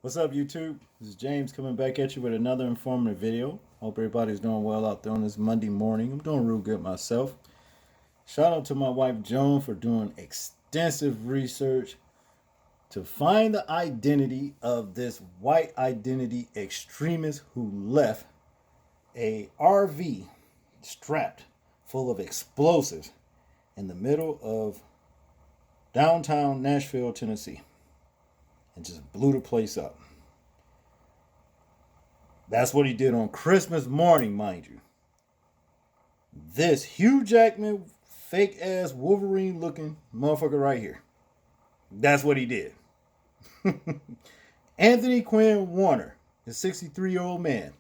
What's up, YouTube? This is James coming back at you with another informative video. Hope everybody's doing well out there on this Monday morning. I'm doing real good myself. Shout out to my wife Joan for doing extensive research to find the identity of this white identity extremist who left a RV strapped full of explosives in the middle of downtown Nashville, Tennessee, and just blew the place up. That's what he did on Christmas morning, mind you. This Hugh Jackman, fake ass Wolverine looking motherfucker right here. That's what he did. Anthony Quinn Warner, the 63-year-old man,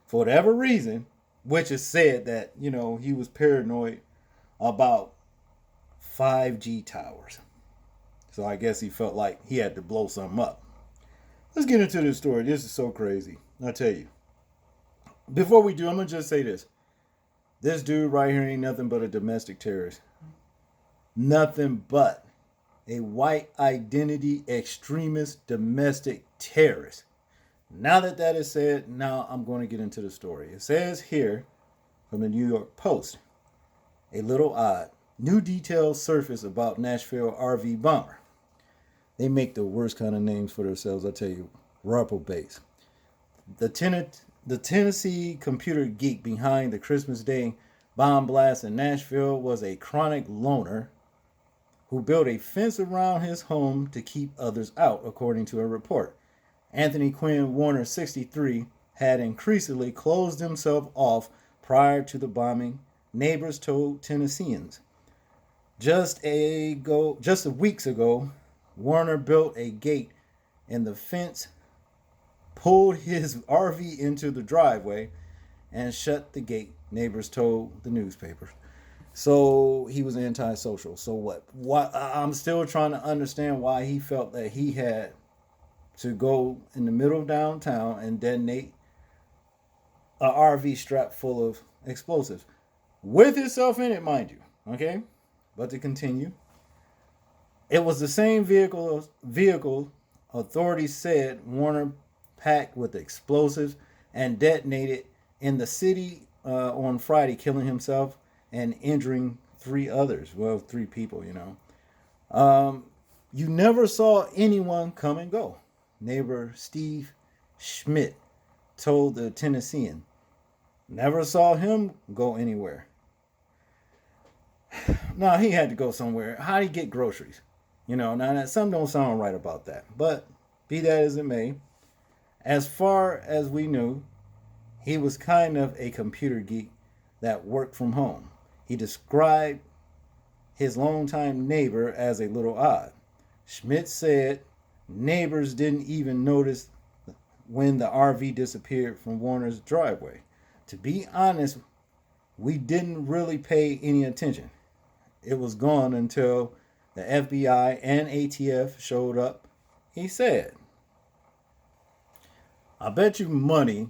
for whatever reason, which is said that, he was paranoid about 5G towers. So I guess he felt like he had to blow something up. Let's get into this story. This is so crazy. I'll tell you. Before we do, I'm going to just say this. This dude right here ain't nothing but a domestic terrorist. Nothing but a white identity extremist domestic terrorist. Now that that is said, now I'm going to get into the story. It says here from the New York Post, a little odd. New details surface about Nashville RV Bomber. They make the worst kind of names for themselves, I tell you. Reprobate. The Tennessee computer geek behind the Christmas Day bomb blast in Nashville was a chronic loner who built a fence around his home to keep others out, according to a report. Anthony Quinn Warner, 63, had increasingly closed himself off prior to the bombing, neighbors told Tennesseans. Just weeks ago, Warner built a gate in the fence, pulled his RV into the driveway, and shut the gate, neighbors told the newspaper. So he was antisocial. So what? I'm still trying to understand why he felt that he had to go in the middle of downtown and detonate a RV strapped full of explosives with himself in it, mind you. Okay, but to continue, it was the same vehicle authorities said Warner packed with explosives and detonated in the city on Friday, killing himself and injuring three others. Well, three people. You never saw anyone come and go. Neighbor Steve Schmidt told the Tennessean. Never saw him go anywhere. No, he had to go somewhere. How'd he get groceries? Now that some don't sound right about that. But be that as it may, as far as we knew, he was kind of a computer geek that worked from home. He described his longtime neighbor as a little odd. Schmidt said neighbors didn't even notice when the RV disappeared from Warner's driveway. To be honest, we didn't really pay any attention. It was gone until the FBI and ATF showed up, he said. I bet you money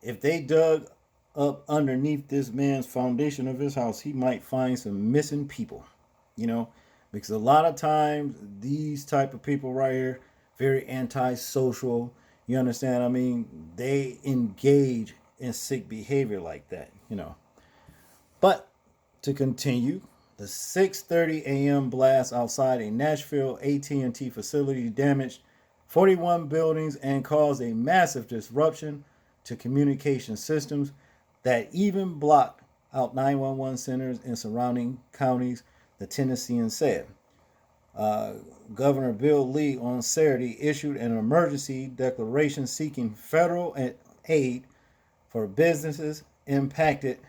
if they dug up underneath this man's foundation of his house, he might find some missing people. You know, because a lot of times these type of people right here, very antisocial. You understand? I mean, they engage in sick behavior like that. But to continue, the 6:30 a.m. blast outside a Nashville AT&T facility damaged 41 buildings and caused a massive disruption to communication systems that even blocked out 911 centers in surrounding counties, the Tennessean said. Governor Bill Lee on Saturday issued an emergency declaration seeking federal aid for businesses impacted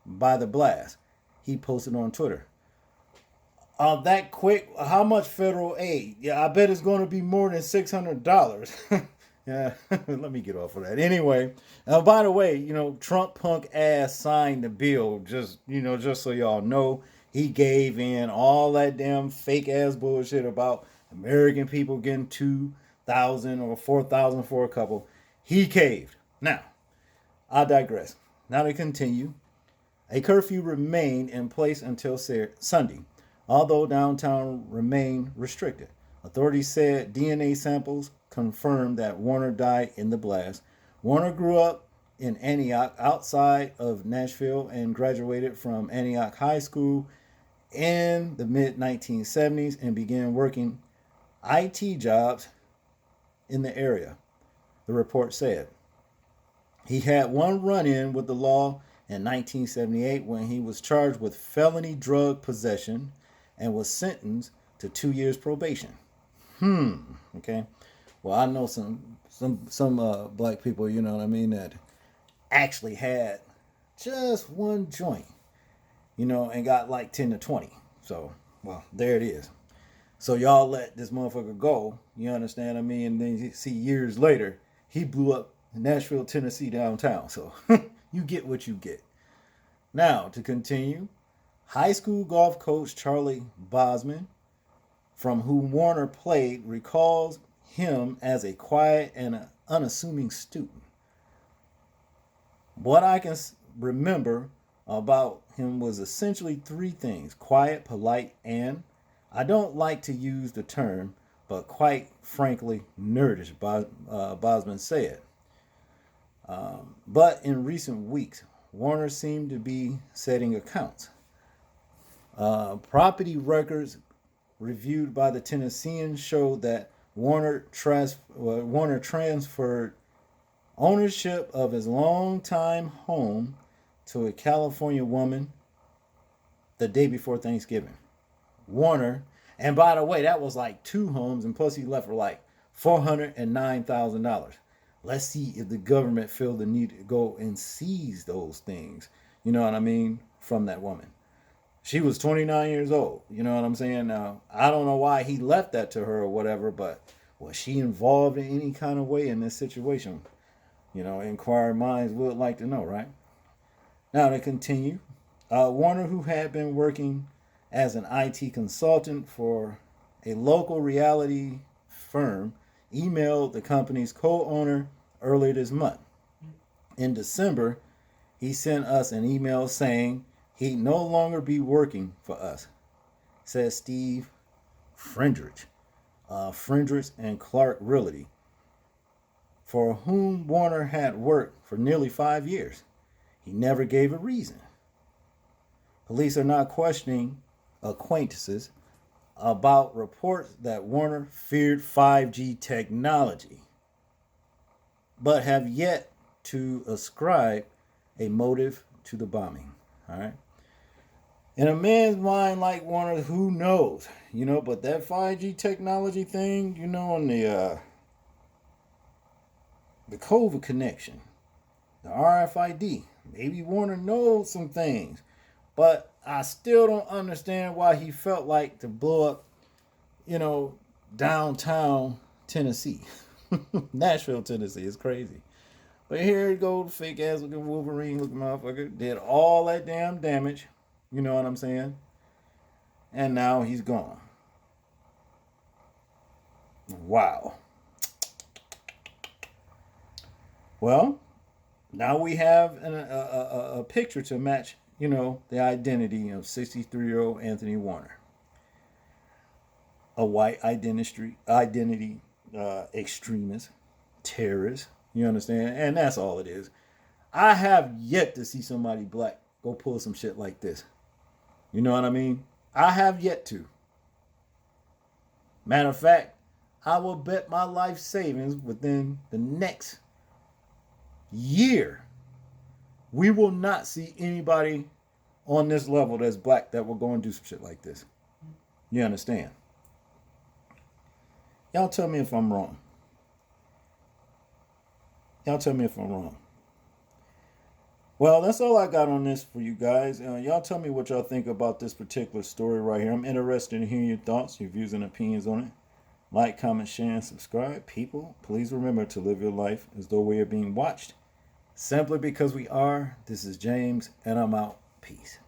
by the blast. He posted on Twitter. That quick, how much federal aid? Yeah, I bet it's going to be more than $600. Yeah, let me get off of that. Anyway, by the way, Trump punk ass signed the bill. Just so y'all know, he gave in all that damn fake ass bullshit about American people getting 2,000 or 4,000 for a couple. He caved. Now, I digress. Now to continue. A curfew remained in place until Sunday, although downtown remained restricted. Authorities said DNA samples confirmed that Warner died in the blast. Warner grew up in Antioch, outside of Nashville, and graduated from Antioch High School in the mid 1970s and began working IT jobs in the area, the report said. He had one run-in with the law in 1978 when he was charged with felony drug possession and was sentenced to 2 years probation. Okay. Well, I know some black people, you know what I mean, that actually had just one joint, you know, and got like 10 to 20. So, well, there it is. So y'all let this motherfucker go, you understand what I mean? And then you see years later, he blew up Nashville, Tennessee downtown. So you get what you get. Now, to continue, high school golf coach Charlie Bosman, from whom Warner played, recalls him as a quiet and unassuming student. What I can remember about him was essentially three things: quiet, polite, and, I don't like to use the term, but quite frankly, nerdish, Bosman said. But in recent weeks, Warner seemed to be setting accounts. Property records reviewed by the Tennessean showed that Warner transferred ownership of his longtime home to a California woman the day before Thanksgiving. Warner, and by the way, that was like 2 homes, and plus he left for like $409,000. Let's see if the government feel the need to go and seize those things, you know what I mean, from that woman. She was 29 years old, you know what I'm saying? Now, I don't know why he left that to her or whatever, but was she involved in any kind of way in this situation? You know, inquiring minds would like to know, right? Now, to continue, Warner, who had been working as an IT consultant for a local reality firm, emailed the company's co-owner earlier this month. In December, he sent us an email saying he'd no longer be working for us, says Steve Friendrich, Friendrich and Clark Realty, for whom Warner had worked for nearly 5 years. He never gave a reason. Police are not questioning acquaintances about reports that Warner feared 5G technology, but have yet to ascribe a motive to the bombing. All right. In a man's mind like Warner, who knows? You know, but that 5G technology thing, you know, on the COVID connection, the RFID, maybe Warner knows some things, but I still don't understand why he felt like to blow up, you know, downtown Tennessee. Nashville, Tennessee. It's crazy. But here it goes, fake ass looking Wolverine looking motherfucker. Did all that damn damage. You know what I'm saying? And now he's gone. Wow. Well, now we have a picture to match, you know, the identity of 63-year-old Anthony Warner. A white identity extremist, terrorist. You understand? And that's all it is. I have yet to see somebody black go pull some shit like this. You know what I mean? I have yet to. Matter of fact, I will bet my life savings within the next year, we will not see anybody on this level that's black that will go and do some shit like this. You understand? Y'all tell me if I'm wrong. Y'all tell me if I'm wrong. Well, that's all I got on this for you guys. Y'all tell me what y'all think about this particular story right here. I'm interested in hearing your thoughts, your views, and opinions on it. Like, comment, share, and subscribe. People, please remember to live your life as though we are being watched. Simply because we are. This is James, and I'm out. Peace.